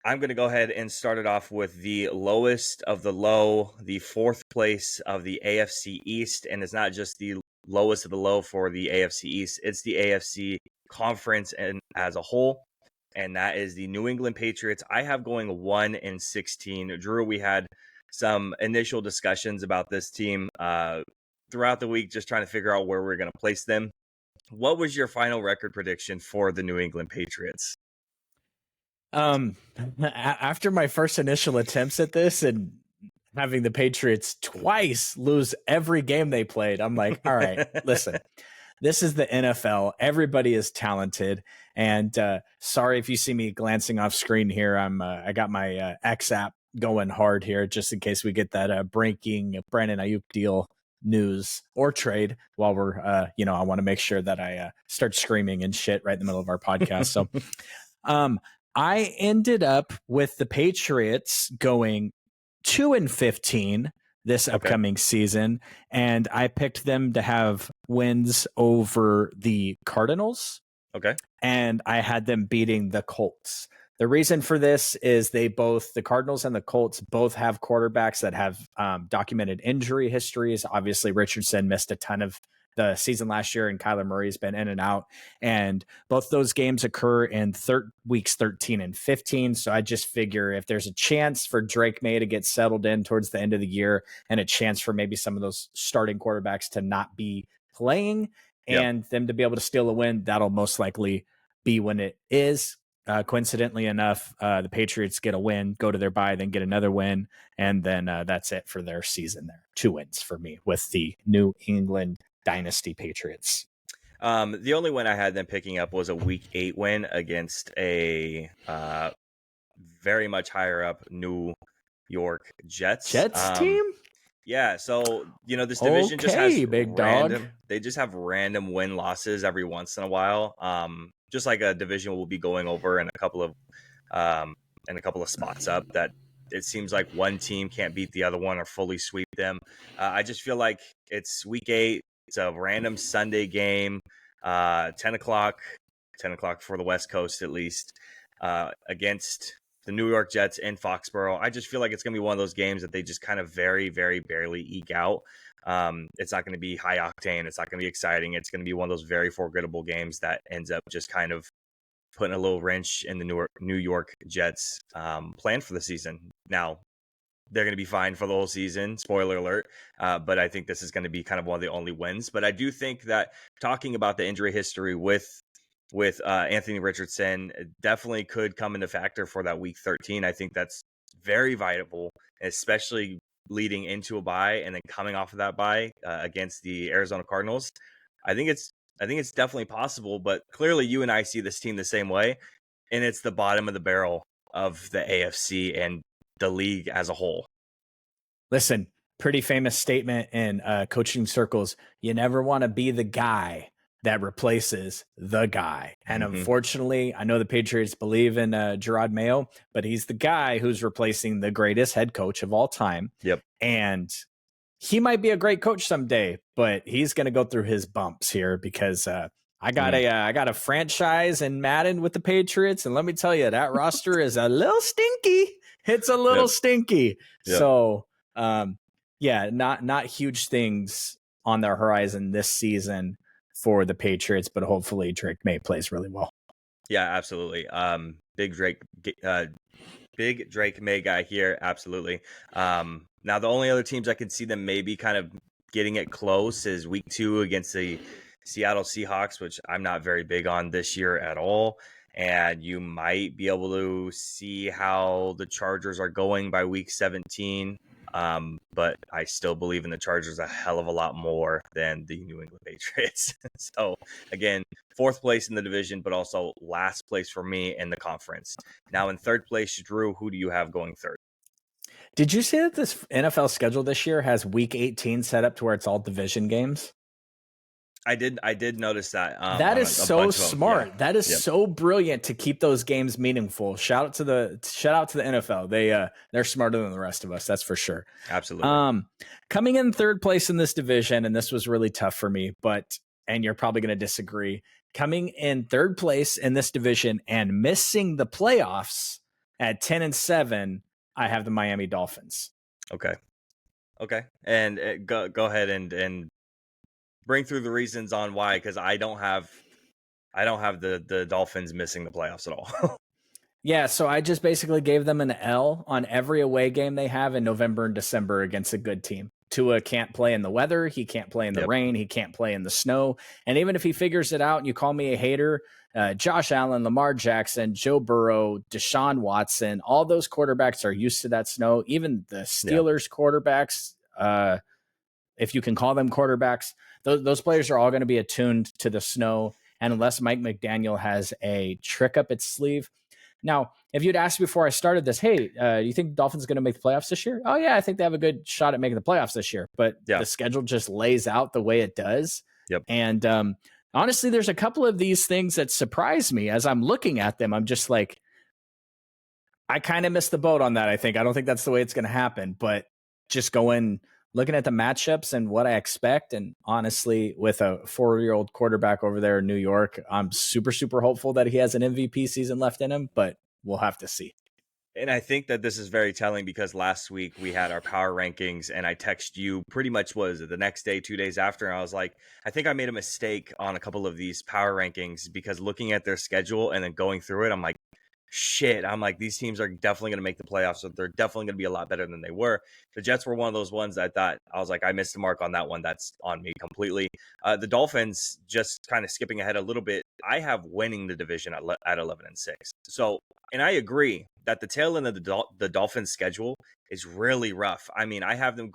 I'm going to go ahead and start it off with the lowest of the low, the fourth place of the AFC East. And it's not just the lowest of the low for the AFC East, it's the AFC conference and as a whole. And that is the New England Patriots. I have going 1-16. Drew, we had some initial discussions about this team throughout the week, just trying to figure out where we're going to place them. What was your final record prediction for the New England Patriots? After my first initial attempts at this and having the Patriots twice lose every game they played, I'm like, all right, listen, this is the NFL. Everybody is talented. And sorry if you see me glancing off screen here. I got my X app going hard here just in case we get that breaking Brandon Ayuk deal news or trade while we're, I want to make sure that I start screaming and shit right in the middle of our podcast. So, I ended up with the Patriots going 2-15 this upcoming season, and I picked them to have wins over the Cardinals. Okay. And I had them beating the Colts. The reason for this is the Cardinals and the Colts both have quarterbacks that have documented injury histories. Obviously, Richardson missed a ton of the season last year, and Kyler Murray's been in and out. And both those games occur in weeks 13 and 15. So I just figure if there's a chance for Drake May to get settled in towards the end of the year and a chance for maybe some of those starting quarterbacks to not be playing and them to be able to steal a win, that'll most likely be when it is. Coincidentally enough, the Patriots get a win, go to their bye, then get another win, and then that's it for their season there. 2 wins for me with the New England Dynasty Patriots. The only win I had them picking up was a Week 8 win against a very much higher up New York Jets team. Yeah, so this division just has big random. Dog. They just have random win losses every once in a while. Just like a division we'll be going over in a couple of spots up. That it seems like one team can't beat the other one or fully sweep them. I just feel like it's Week 8. It's a random Sunday game, 10 o'clock for the West Coast at least, against the New York Jets in Foxborough. I just feel like it's going to be one of those games that they just kind of very, very barely eke out. It's not going to be high octane. It's not going to be exciting. It's going to be one of those very forgettable games that ends up just kind of putting a little wrench in the New York Jets plan for the season. Now, they're going to be fine for the whole season. Spoiler alert. But I think this is going to be kind of one of the only wins. But I do think that talking about the injury history with Anthony Richardson definitely could come into factor for that Week 13. I think that's very viable, especially leading into a bye and then coming off of that bye against the Arizona Cardinals. I think it's definitely possible, but clearly you and I see this team the same way, and it's the bottom of the barrel of the AFC and the league as a whole. Listen, pretty famous statement in coaching circles. You never want to be the guy that replaces the guy. And unfortunately, I know the Patriots believe in Gerard Mayo, but he's the guy who's replacing the greatest head coach of all time. Yep. And he might be a great coach someday, but he's going to go through his bumps here because I got a franchise in Madden with the Patriots. And let me tell you, that roster is a little stinky. It's a little stinky. Yep. So, not huge things on the horizon this season for the Patriots, but hopefully Drake May plays really well. Yeah, absolutely. Big Drake May guy here. Absolutely. Now the only other teams I could see them maybe kind of getting it close is Week 2 against the Seattle Seahawks, which I'm not very big on this year at all. And you might be able to see how the Chargers are going by Week 17. But I still believe in the Chargers a hell of a lot more than the New England Patriots. So again, 4th place in the division, but also last place for me in the conference. Now in 3rd place, Drew, who do you have going 3rd? Did you see that this NFL schedule this year has Week 18 set up to where it's all division games? I did notice that. That is so smart. Yeah. That is so brilliant to keep those games meaningful. Shout out to the NFL. They're smarter than the rest of us. That's for sure. Absolutely. Coming in 3rd place in this division, and this was really tough for me, and you're probably going to disagree. Coming in 3rd place in this division and missing the playoffs At 10-7, I have the Miami Dolphins. Okay. And go ahead and bring through the reasons on why, because I don't have the Dolphins missing the playoffs at all. Yeah, so I just basically gave them an L on every away game they have in November and December against a good team. Tua can't play in the weather. He can't play in the rain. He can't play in the snow. And even if he figures it out and you call me a hater, Josh Allen, Lamar Jackson, Joe Burrow, Deshaun Watson, all those quarterbacks are used to that snow. Even the Steelers quarterbacks, if you can call them quarterbacks, those players are all going to be attuned to the snow. And unless Mike McDaniel has a trick up its sleeve. Now, if you'd asked me before I started this, hey, do you think the Dolphins are going to make the playoffs this year? Oh, yeah, I think they have a good shot at making the playoffs this year. But the schedule just lays out the way it does. And honestly, there's a couple of these things that surprise me as I'm looking at them. I'm just like, I kind of missed the boat on that, I think. I don't think that's the way it's going to happen. But just looking at the matchups and what I expect, and honestly, with a 4-year-old quarterback over there in New York, I'm super, super hopeful that he has an MVP season left in him, but we'll have to see. And I think that this is very telling because last week we had our power rankings and I texted you pretty much the next day, 2 days after. And I was like, I think I made a mistake on a couple of these power rankings because looking at their schedule and then going through it, I'm like, shit, I'm like, these teams are definitely going to make the playoffs. So they're definitely going to be a lot better than they were. The Jets were one of those ones that I was like, I missed the mark on that one. That's on me completely. The Dolphins, just kind of skipping ahead a little bit, I have winning the division at 11-6. So, and I agree that the tail end of the Dolphins schedule is really rough. I mean, I have them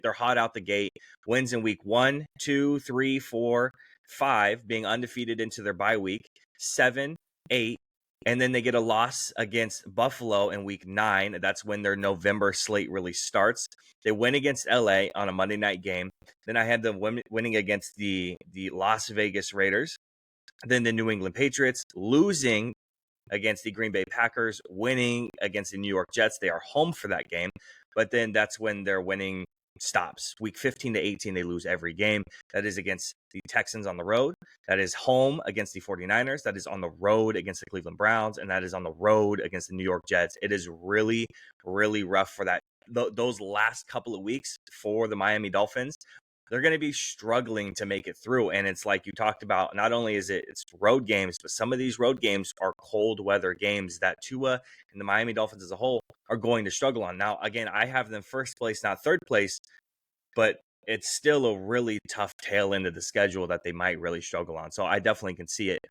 they're hot out the gate, wins in week 1, 2, 3, 4, 5, being undefeated into their bye week, 7, 8, and then they get a loss against Buffalo in week 9. That's when their November slate really starts. They win against LA on a Monday night game. Then I had them winning against the Las Vegas Raiders. Then the New England Patriots, losing against the Green Bay Packers, winning against the New York Jets. They are home for that game. But then that's when their winning stops. Week 15 to 18, they lose every game. That is against the Texans on the road. That is home against the 49ers. That is on the road against the Cleveland Browns. And that is on the road against the New York Jets. It is really, really rough for those last couple of weeks for the Miami Dolphins. They're going to be struggling to make it through. And it's like you talked about, not only is it's road games, but some of these road games are cold weather games that Tua and the Miami Dolphins as a whole are going to struggle on. Now, again, I have them first place, not third place, but it's still a really tough tail end of the schedule that they might really struggle on. So I definitely can see it.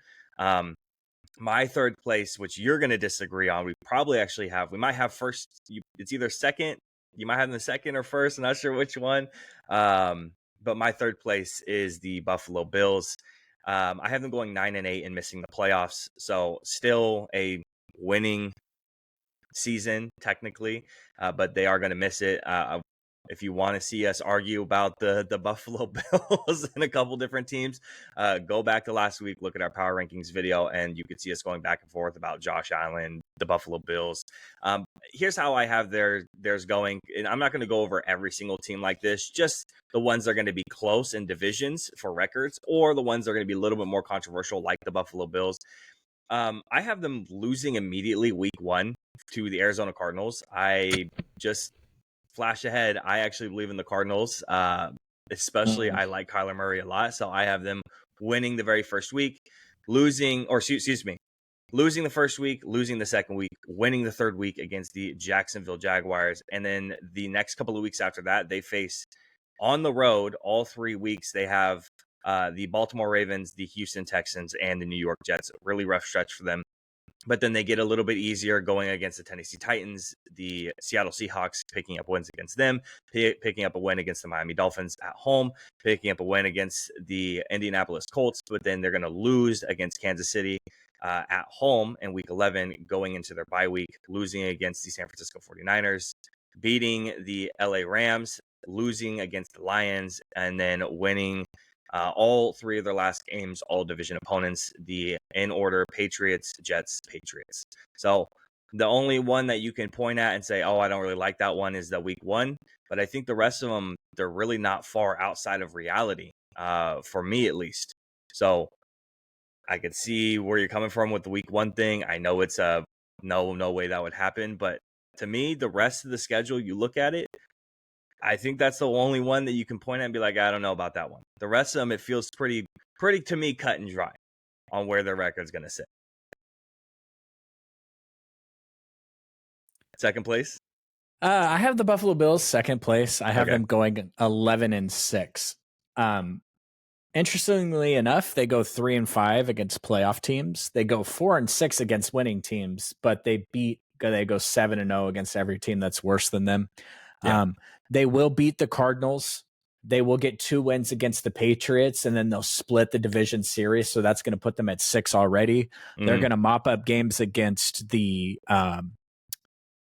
My third place, which you're going to disagree on, we might have first. It's either second. You might have them second or first. I'm not sure which one. But my third place is the Buffalo Bills. I have them going 9-8 and missing the playoffs. So still a winning season technically, but they are going to miss it. If you want to see us argue about the Buffalo Bills and a couple different teams, go back to last week, look at our power rankings video, and you could see us going back and forth about Josh Allen, the Buffalo Bills. Here's how I have theirs going, and I'm not going to go over every single team like this, just the ones that are going to be close in divisions for records, or the ones that are going to be a little bit more controversial, like the Buffalo Bills. I have them losing immediately week 1 to the Arizona Cardinals. I just flash ahead. I actually believe in the Cardinals, especially I like Kyler Murray a lot. So I have them winning the very first week, losing the first week, losing the second week, winning the third week against the Jacksonville Jaguars. And then the next couple of weeks after that, they face on the road all 3 weeks. They have the Baltimore Ravens, the Houston Texans, and the New York Jets. Really rough stretch for them. But then they get a little bit easier going against the Tennessee Titans, the Seattle Seahawks, picking up wins against them, picking up a win against the Miami Dolphins at home, picking up a win against the Indianapolis Colts. But then they're going to lose against Kansas City at home in week 11, going into their bye week, losing against the San Francisco 49ers, beating the LA Rams, losing against the Lions, and then winning all 3 of their last games, all division opponents, in order, Patriots, Jets, Patriots. So the only one that you can point at and say, oh, I don't really like that one, is the week 1. But I think the rest of them, they're really not far outside of reality, for me at least. So I could see where you're coming from with the week 1 thing. I know it's a no way that would happen. But to me, the rest of the schedule, you look at it, I think that's the only one that you can point at and be like, I don't know about that one. The rest of them, it feels pretty to me cut and dry on where their record's going to sit. Second place? I have the Buffalo Bills second place. I have them going 11-6. Interestingly enough, they go 3-5 against playoff teams. They go 4-6 against winning teams, but they go 7-0 against every team that's worse than them. Yeah. They will beat the Cardinals. They will get 2 wins against the Patriots, and then they'll split the division series. So that's going to put them at 6 already. They're going to mop up games against the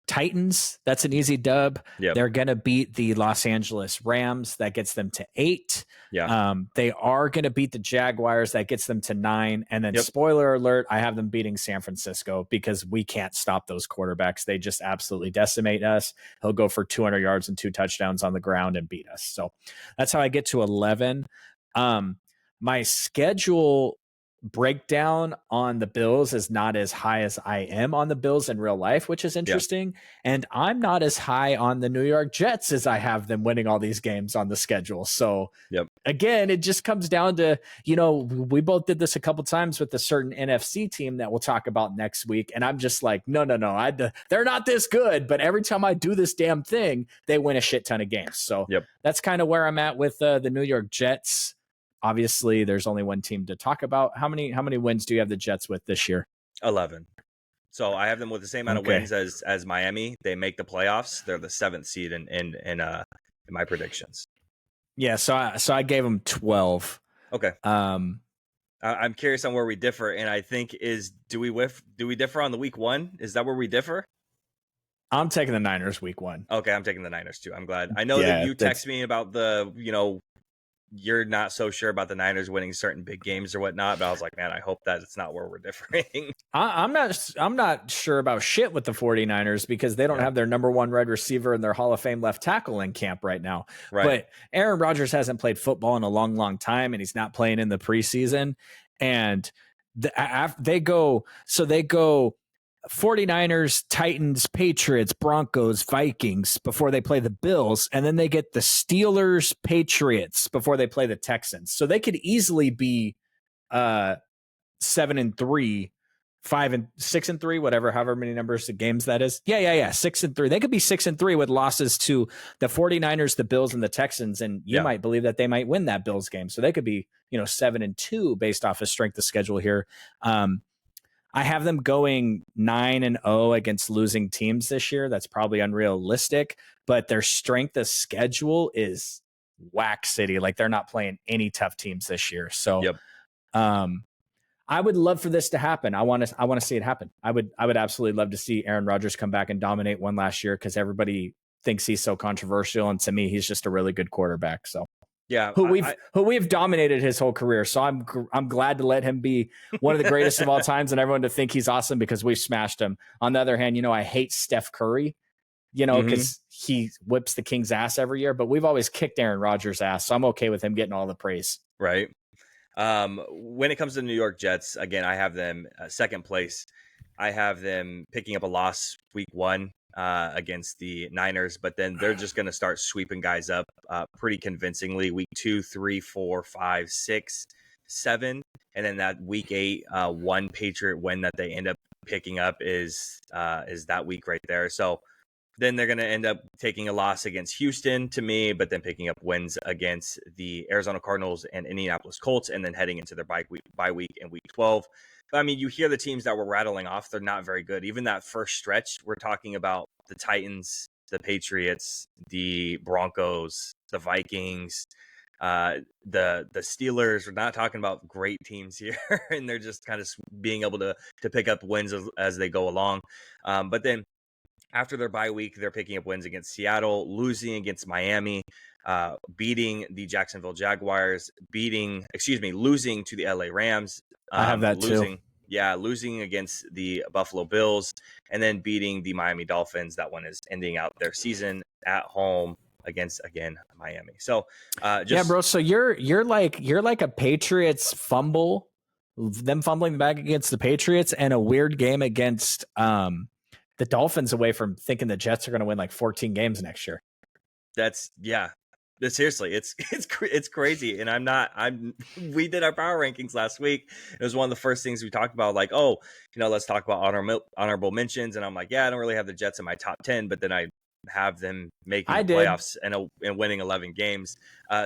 Titans. That's an easy dub. Yep. They're going to beat the Los Angeles Rams. That gets them to 8. Yeah. They are going to beat the Jaguars. That gets them to 9. And then spoiler alert, I have them beating San Francisco because we can't stop those quarterbacks. They just absolutely decimate us. He'll go for 200 yards and 2 touchdowns on the ground and beat us. So that's how I get to 11. My schedule breakdown on the Bills is not as high as I am on the Bills in real life, which is interesting. And I'm not as high on the New York Jets as I have them winning all these games on the schedule. So again, it just comes down to, we both did this a couple times with a certain NFC team that we'll talk about next week. And I'm just like, no, they're not this good. But every time I do this damn thing, they win a shit ton of games. So that's kind of where I'm at with the New York Jets. Obviously, there's only one team to talk about. How many wins do you have the Jets with this year? 11. So I have them with the same amount of wins as Miami. They make the playoffs. They're the 7th seed in my predictions. Yeah, so I gave them 12. Okay. I'm curious on where we differ, and I think do we differ on the week 1? Is that where we differ? I'm taking the Niners week 1. Okay, I'm taking the Niners too. I'm glad. I know that you text me about you're not so sure about the Niners winning certain big games or whatnot, but I was like, man, I hope that it's not where we're differing. I'm not sure about shit with the 49ers because they don't have their number 1 wide receiver and their Hall of Fame left tackle in camp right now. Right. But Aaron Rodgers hasn't played football in a long, long time, and he's not playing in the preseason. And they go 49ers, Titans, Patriots, Broncos, Vikings before they play the Bills. And then they get the Steelers, Patriots before they play the Texans. So they could easily be 7-3, 5-6-3, whatever, however many numbers of games that is. Yeah. 6-3. They could be 6-3 with losses to the 49ers, the Bills, and the Texans. And you might believe that they might win that Bills game. So they could be, 7-2 based off of strength of schedule here. I have them going 9-0 against losing teams this year. That's probably unrealistic, but their strength of schedule is whack city. Like they're not playing any tough teams this year. So, I would love for this to happen. I want to see it happen. I would absolutely love to see Aaron Rodgers come back and dominate one last year because everybody thinks he's so controversial, and to me, he's just a really good quarterback. So. Yeah, who we've dominated his whole career. So I'm glad to let him be one of the greatest of all times and everyone to think he's awesome because we've smashed him. On the other hand, I hate Steph Curry, because he whips the King's ass every year, but we've always kicked Aaron Rodgers' ass. So I'm okay with him getting all the praise. Right. When it comes to the New York Jets, again, I have them second place. I have them picking up a loss week 1. Against the Niners, but then they're just going to start sweeping guys up pretty convincingly. Week 2, 3, 4, 5, 6, 7, and then that week 8, 1 Patriot win that they end up picking up is that week right there. So then they're going to end up taking a loss against Houston to me, but then picking up wins against the Arizona Cardinals and Indianapolis Colts, and then heading into their bye week in week 12. I mean, you hear the teams that we're rattling off, they're not very good. Even that first stretch, we're talking about the Titans, the Patriots, the Broncos, the Vikings, the Steelers. We're not talking about great teams here, and they're just kind of being able to pick up wins as they go along. But then after their bye week, they're picking up wins against Seattle, losing against Miami, beating the Jacksonville Jaguars, losing to the LA Rams. I have that losing, too. Yeah, losing against the Buffalo Bills, and then beating the Miami Dolphins. That one is ending out their season at home against, again, Miami. So, bro. So you're like a Patriots fumble them fumbling the bag against the Patriots and a weird game against the Dolphins away from thinking the Jets are going to win like 14 games next year. That's seriously, it's crazy. And we did our power rankings last week. It was one of the first things we talked about, like, oh, let's talk about honorable mentions. And I'm like, yeah, I don't really have the Jets in my top 10, but then I have them making the playoffs and winning 11 games.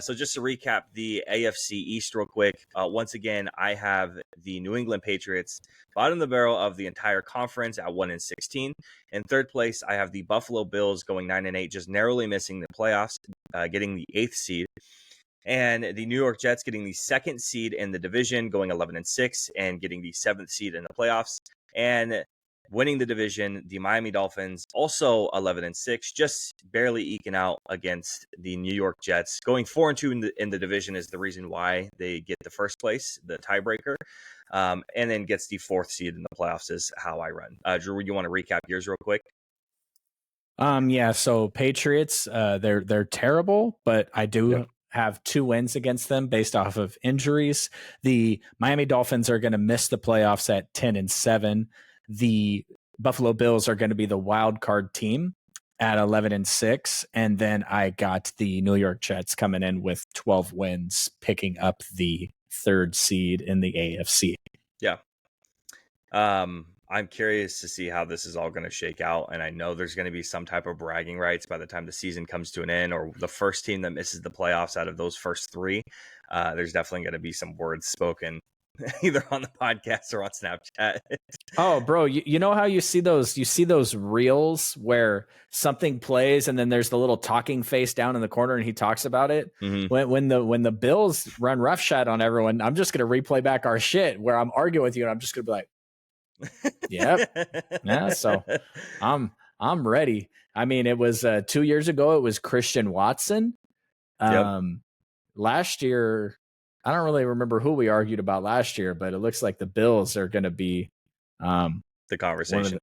So just to recap the AFC East real quick, once again, I have the New England Patriots bottom of the barrel of the entire conference at 1-16. In third place, I have the Buffalo Bills going 9-8, just narrowly missing the playoffs, getting the 8th seed. And the New York Jets getting the 2nd seed in the division, going 11-6, and getting the 7th seed in the playoffs. And winning the division, the Miami Dolphins, also 11-6, just barely eking out against the New York Jets. Going 4-2 in the division is the reason why they get the first place, the tiebreaker, and then gets the 4th seed in the playoffs is how I run. Drew, you want to recap yours real quick? Yeah. So Patriots, they're terrible, but I do have 2 wins against them based off of injuries. The Miami Dolphins are going to miss the playoffs at 10-7. The Buffalo Bills are going to be the wild card team at 11-6. And then I got the New York Jets coming in with 12 wins, picking up the 3rd seed in the AFC. Yeah. I'm curious to see how this is all going to shake out. And I know there's going to be some type of bragging rights by the time the season comes to an end, or the first team that misses the playoffs out of those first 3. There's definitely going to be some words spoken either on the podcast or on Snapchat. Oh, bro, you know how you see those reels where something plays and then there's the little talking face down in the corner and he talks about it. Mm-hmm. When the Bills run roughshod on everyone, I'm just gonna replay back our shit where I'm arguing with you and I'm just gonna be like, yep. Yeah, so I'm ready. I mean, it was 2 years ago, it was Christian Watson. Last year, I don't really remember who we argued about last year, but it looks like the Bills are going to be the conversation.